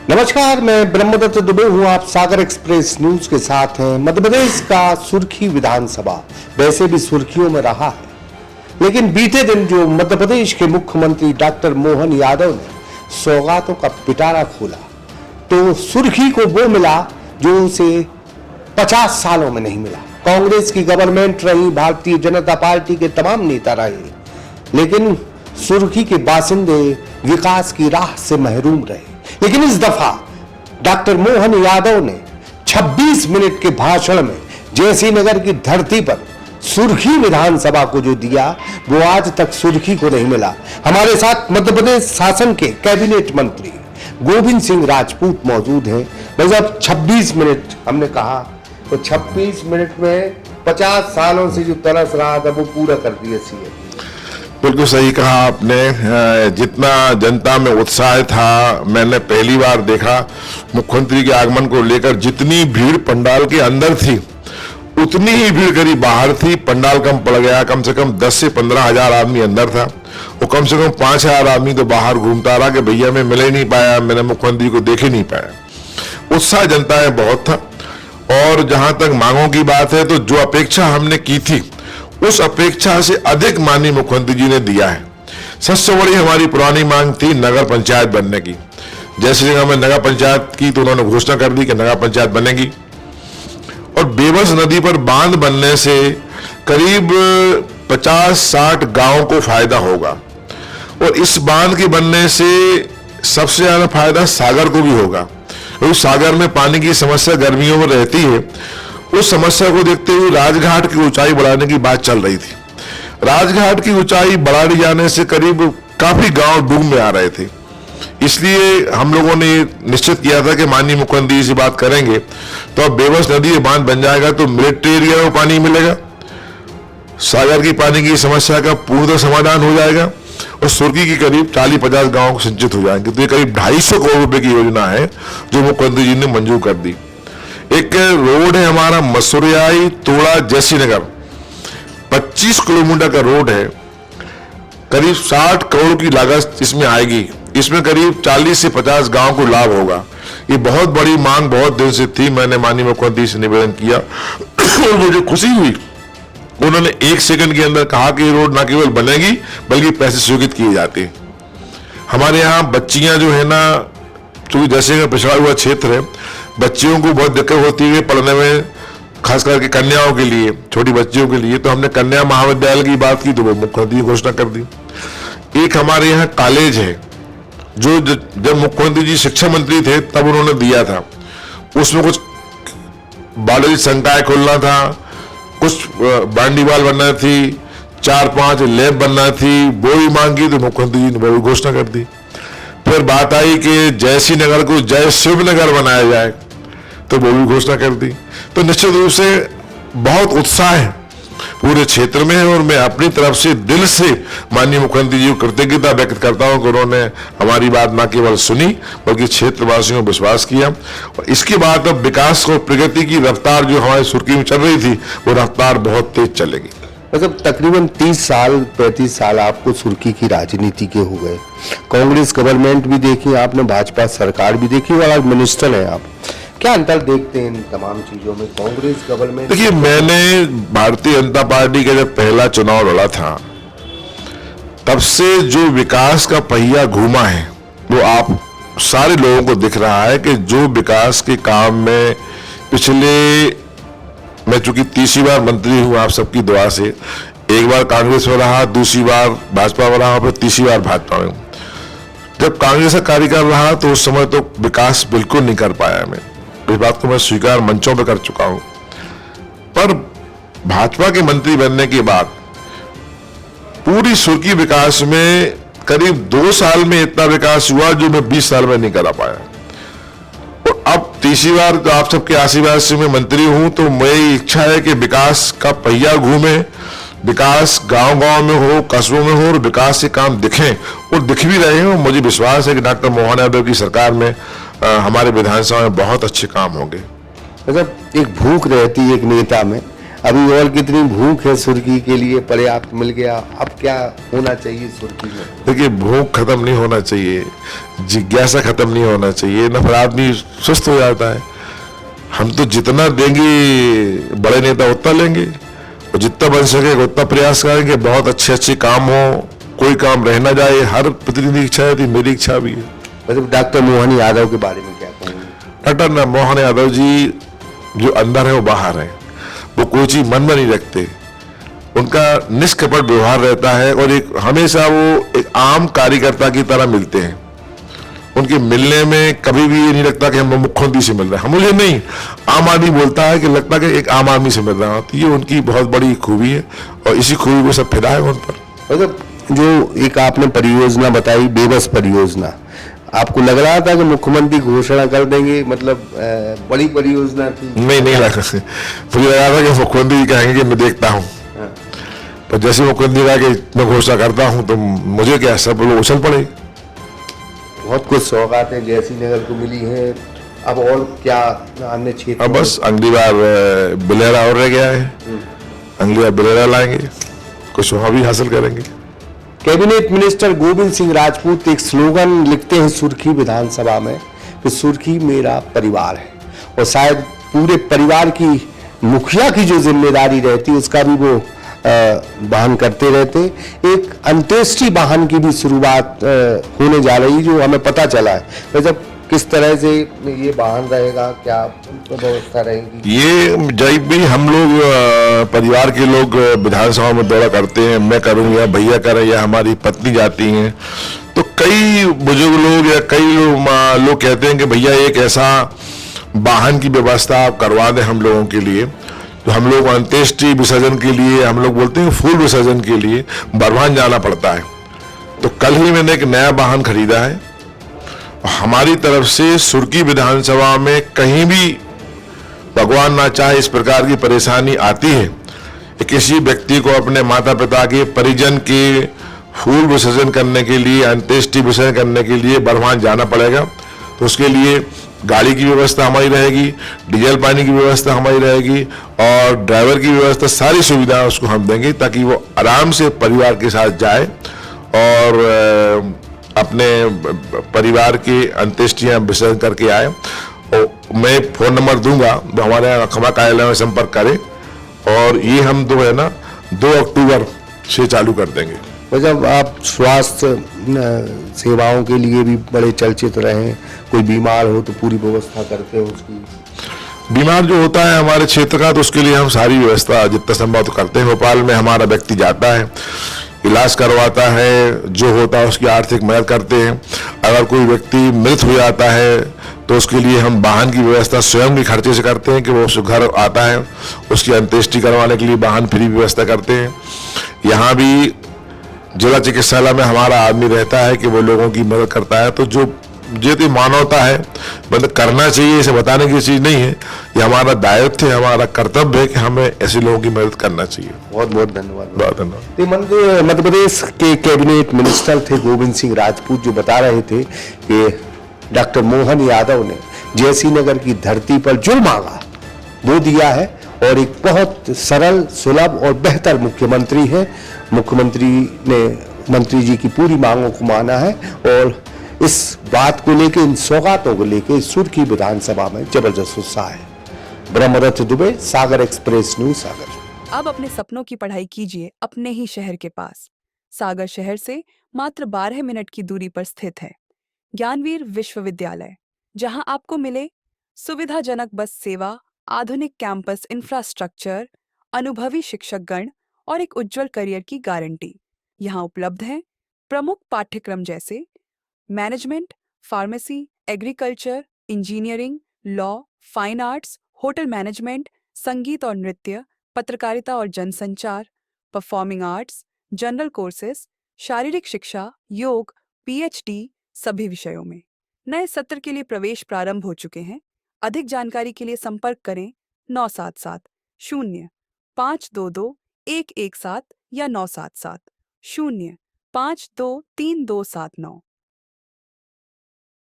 नमस्कार, मैं ब्रह्मदत्त दुबे हूं। आप सागर एक्सप्रेस न्यूज के साथ हैं। मध्य प्रदेश का सुर्खी विधानसभा वैसे भी सुर्खियों में रहा है, लेकिन बीते दिन जो मध्य प्रदेश के मुख्यमंत्री डॉक्टर मोहन यादव ने सौगातों का पिटारा खोला, तो सुर्खी को वो मिला जो उसे 50 सालों में नहीं मिला। कांग्रेस की गवर्नमेंट रही, भारतीय जनता पार्टी के तमाम नेता रहे, लेकिन सुर्खी के बासिंदे विकास की राह से महरूम रहे। लेकिन इस दफा डॉक्टर मोहन यादव ने 26 मिनट के भाषण में जैसी नगर की धरती पर सुर्खी विधानसभा को जो दिया, वो आज तक सुर्खी को नहीं मिला। हमारे साथ मध्य प्रदेश शासन के कैबिनेट मंत्री गोविंद सिंह राजपूत मौजूद हैं। मतलब 26 मिनट हमने कहा, तो 26 मिनट में 50 सालों से जो तरस रहा था वो पूरा कर दिया सीएम। बिल्कुल सही कहा आपने। जितना जनता में उत्साह था, मैंने पहली बार देखा मुख्यमंत्री के आगमन को लेकर। जितनी भीड़ पंडाल के अंदर थी, उतनी ही भीड़ करीब बाहर थी। पंडाल कम पड़ गया, कम से कम 10 से 15 हजार आदमी अंदर था और कम से कम 5,000 आदमी तो बाहर घूमता रहा कि भैया मैं मिल ही नहीं पाया, मैंने मुख्यमंत्री को देख ही नहीं पाया। उत्साह जनता में बहुत था। और जहां तक मांगों की बात है, तो जो अपेक्षा हमने की थी उस अपेक्षा से अधिक माननीय मुख्यमंत्री जी ने दिया है। सबसे बड़ी हमारी पुरानी मांग थी नगर पंचायत बनने की। जैसे जगह में नगर पंचायत की, तो उन्होंने घोषणा कर दी कि नगर पंचायत बनेगी। और बेबस नदी पर बांध बनने से करीब 50-60 गांवों को फायदा होगा। और इस बांध के बनने से सबसे ज्यादा फायदा सागर को भी होगा, क्योंकि सागर में पानी की समस्या गर्मियों में रहती है। उस समस्या को देखते हुए राजघाट की ऊंचाई बढ़ाने की बात चल रही थी। राजघाट की ऊंचाई बढ़ा दी जाने से करीब काफी गांव डूब में आ रहे थे। इसलिए हम लोगों ने निश्चित किया था कि माननीय मुख्यमंत्री से बात करेंगे, तो अब बेबस नदी बांध बन जाएगा तो मिलिट्री एरिया में पानी मिलेगा, सागर की पानी की समस्या का पूर्णतः समाधान हो जाएगा और सुर्खी की करीब 40-50 गांव को सिंचित हो जाएंगे। तो ये करीब 250 करोड़ रुपए की योजना है जो मुख्यमंत्री जी ने मंजूर कर दी। एक रोड है हमारा मसूरियाई तोड़ा जैसी नगर, 25 किलोमीटर का रोड है। करीब 60 करोड़ की लागत इसमें आएगी। इसमें करीब 40 से 50 गांव को लाभ होगा। ये बहुत बड़ी मांग बहुत दिन से थी। मैंने माननीय मुख्यमंत्री से निवेदन किया और मुझे खुशी हुई, उन्होंने 1 सेकंड के अंदर कहा कि ये रोड न केवल बनेगी बल्कि पैसे स्वीकृत किए जाते हैं। हमारे यहाँ बच्चियां जो है ना, क्योंकि जैसे पिछड़ा हुआ क्षेत्र है, बच्चियों को बहुत दिक्कत होती है पढ़ने में, खास करके कन्याओं के लिए, छोटी बच्चियों के लिए। तो हमने कन्या महाविद्यालय की बात की तो वो मुख्यमंत्री घोषणा कर दी। एक हमारे यहाँ कॉलेज है जो जब मुख्यमंत्री जी शिक्षा मंत्री थे तब उन्होंने दिया था। उसमें कुछ बायोलॉजी संकाय खोलना था, कुछ बांडीवाल बनना थी, 4-5 लैब बनना थी, वो भी मांगी तो मुख्यमंत्री जी ने वो घोषणा कर दी। फिर बात आई कि जयसी नगर को जय शिव नगर बनाया जाए, तो वो भी घोषणा कर दी। तो निश्चित रूप से बहुत उत्साह है पूरे क्षेत्र में, और मैं अपनी तरफ से दिल से माननीय मुख्यमंत्री जी को कृतज्ञता व्यक्त करता हूं कि उन्होंने हमारी बात न केवल सुनी बल्कि क्षेत्रवासियों को विश्वास किया। और इसके बाद अब विकास और प्रगति की रफ्तार जो हमारी सुर्खी में चल रही थी, वो रफ्तार बहुत तेज चलेगी। मतलब तकरीबन 30-35 साल आपको सुर्खी की राजनीति के हो गए। कांग्रेस गवर्नमेंट भी देखी आपने, भाजपा सरकार भी देखी, और आज मिनिस्टर हैं आप। क्या अंतर देखते हैं इन तमाम चीजों में, कांग्रेस गवर्नमेंट? देखिए, मैंने भारतीय जनता पार्टी का जब पहला चुनाव लड़ा था, तब से जो विकास का पहिया घूमा है वो आप सारे लोगों को दिख रहा है कि जो विकास के काम में पिछले, मैं चूंकि 30वीं बार मंत्री हूं आप सबकी दुआ से, एक बार कांग्रेस में रहा, दूसरी बार भाजपा में रहा, फिर तीसरी बार भाजपा में। जब कांग्रेस का कार्यकाल रहा तो उस समय तो विकास बिल्कुल नहीं कर पाया मैं, इस बात को मैं स्वीकार मंचों पे कर चुका हूं। पर भाजपा के मंत्री बनने के बाद पूरी सुर्खी विकास में करीब 2 साल में इतना विकास हुआ जो मैं 20 साल में नहीं करा पाया। और अब तीसरी बार तो आप सबके आशीर्वाद से मैं मंत्री हूं, तो मेरी इच्छा है कि विकास का पहिया घूमे, विकास गांव-गांव में हो, कस्बों में हो, और विकास के काम दिखें, और दिख भी रहे हैं। और मुझे विश्वास है कि डॉक्टर मोहन यादव की सरकार में हमारे विधानसभा में बहुत अच्छे काम होंगे। मतलब एक भूख रहती है एक नेता में, अभी और कितनी भूख है सुर्खी के लिए, पर्याप्त मिल गया, अब क्या होना चाहिए सुर्खी में? देखिए, भूख खत्म नहीं होना चाहिए, जिज्ञासा खत्म नहीं होना चाहिए, न फिर आदमी सुस्त हो जाता है। हम तो जितना देंगे बड़े नेता उतना लेंगे, और जितना बन सके उतना प्रयास करेंगे, बहुत अच्छे अच्छे काम हो, कोई काम रह ना जाए। हर प्रतिनिधि की इच्छा है, मेरी इच्छा भी है। मतलब डॉक्टर मोहन यादव के बारे में क्या कहेंगे? डॉक्टर मोहन यादव जी जो अंदर है वो बाहर है, वो कोई चीज मन में नहीं रखते, उनका निष्कपट व्यवहार रहता है, और एक हमेशा वो एक आम कार्यकर्ता की तरह मिलते हैं। उनके मिलने में कभी भी ये नहीं लगता कि हम मुख्यमंत्री से मिल रहे हैं, हम मुझे नहीं, आम आदमी बोलता है कि लगता है कि एक आम आदमी से मिल रहा हूं। तो ये उनकी बहुत बड़ी खूबी है, और इसी खूबी को सब फिदा है उन पर। मतलब जो एक आपने परियोजना बताई, बेबस परियोजना, आपको लग रहा था कि मुख्यमंत्री घोषणा कर देंगे, मतलब बड़ी परियोजना थी? नहीं लगा, मुझे लगा था कि मुख्यमंत्री कहेंगे कि मैं देखता हूँ, पर जैसे मुख्यमंत्री कहा कि मैं घोषणा करता हूँ, तो मुझे क्या, सब लोग उछल पड़े। बहुत कुछ सौगातें जैसी नगर को मिली है, अब और क्या अन्य क्षेत्र? अब बस अगली बार बिलेरा और रह गया है, अगली बार बिलेरा लाएंगे, कुछ वहां भी हासिल करेंगे। कैबिनेट मिनिस्टर गोविंद सिंह राजपूत एक स्लोगन लिखते हैं सुर्खी विधानसभा में कि सुर्खी मेरा परिवार है, और शायद पूरे परिवार की मुखिया की जो जिम्मेदारी रहती है उसका भी वो वाहन करते रहते। एक अंत्येष्टि वाहन की भी शुरुआत होने जा रही, जो हमें पता चला है। तो जब किस तरह से ये वाहन रहेगा, क्या व्यवस्था रहेगी? ये जब भी हम लोग परिवार के लोग विधानसभा में दौरा करते हैं, मैं करूँ या भैया करें या हमारी पत्नी जाती हैं, तो कई बुजुर्ग लोग या कई लोग कहते हैं कि भैया एक ऐसा वाहन की व्यवस्था आप करवा दें हम लोगों के लिए। तो हम लोग अंत्येष्टि विसर्जन के लिए, हम लोग बोलते हैं फूल विसर्जन के लिए बरवान जाना पड़ता है। तो कल ही मैंने एक नया वाहन खरीदा है। हमारी तरफ से सुर्खी विधानसभा में कहीं भी भगवान ना चाहे इस प्रकार की परेशानी आती है कि किसी व्यक्ति को अपने माता पिता के परिजन के फूल विसर्जन करने के लिए, अंत्येष्टि विसर्जन करने के लिए बरवान जाना पड़ेगा, तो उसके लिए गाड़ी की व्यवस्था हमारी रहेगी, डीजल पानी की व्यवस्था हमारी रहेगी, और ड्राइवर की व्यवस्था, सारी सुविधाएं उसको हम देंगे, ताकि वो आराम से परिवार के साथ जाए और अपने परिवार की अंत्येष्टियां विसर्जन करके आए। और मैं फोन नंबर दूंगा, तो हमारे खमा कार्यालय में संपर्क करें, और ये हम जो है ना 2 अक्टूबर से चालू कर देंगे। और जब आप स्वास्थ्य सेवाओं के लिए भी बड़े चर्चित रहे, कोई बीमार हो तो पूरी व्यवस्था करते हो उसकी? बीमार जो होता है हमारे क्षेत्र का, तो उसके लिए हम सारी व्यवस्था जितना संभव तो करते हैं। भोपाल में हमारा व्यक्ति जाता है, इलाज करवाता है, जो होता है उसकी आर्थिक मदद करते हैं। अगर कोई व्यक्ति मृत हो जाता है तो उसके लिए हम वाहन की व्यवस्था स्वयं के खर्चे से करते हैं, कि वो उस घर आता है, उसकी अंत्येष्टि करवाने के लिए वाहन फ्री व्यवस्था करते हैं। यहाँ भी जिला चिकित्सालय में हमारा आदमी रहता है कि वो लोगों की मदद करता है। तो जो तो मानवता है, मतलब करना चाहिए, इसे बताने की चीज नहीं है, ये हमारा दायित्व है, हमारा कर्तव्य है कि हमें ऐसे लोगों की मदद करना चाहिए। बहुत बहुत धन्यवाद। बहुत धन्यवाद। मध्य प्रदेश के कैबिनेट मिनिस्टर थे गोविंद सिंह राजपूत, जो बता रहे थे कि डॉक्टर मोहन यादव ने जैसी नगर की धरती पर जो मांगा वो दिया है, और एक बहुत सरल, सुलभ और बेहतर मुख्यमंत्री है। मुख्यमंत्री ने मंत्री जी की पूरी मांगों को माना है, और इस बात को लेकर, इन सौगातों को लेकर सुर्खी विधानसभा में जबरदस्त उत्साह है। ब्रह्मदत्त दुबे, सागर एक्सप्रेस न्यूज, सागर। अब अपने सपनों की पढ़ाई कीजिए अपने ही शहर के पास। सागर शहर से मात्र 12 मिनट की दूरी पर स्थित है ज्ञानवीर विश्वविद्यालय, जहां आपको मिले सुविधाजनक बस सेवा, आधुनिक कैंपस इंफ्रास्ट्रक्चर, अनुभवी शिक्षकगण और एक उज्जवल करियर की गारंटी। यहाँ उपलब्ध है प्रमुख पाठ्यक्रम जैसे management, pharmacy, agriculture, engineering, law, fine arts, hotel management, संगीत और नृत्य, पत्रकारिता और जनसंचार, परफॉर्मिंग आर्ट्स, जनरल कोर्सेज, शारीरिक शिक्षा, योग, पीएचडी सभी विषयों में। नए सत्र के लिए प्रवेश प्रारंभ हो चुके हैं। अधिक जानकारी के लिए संपर्क करें 977 0 522 117 या 977 0 523 279।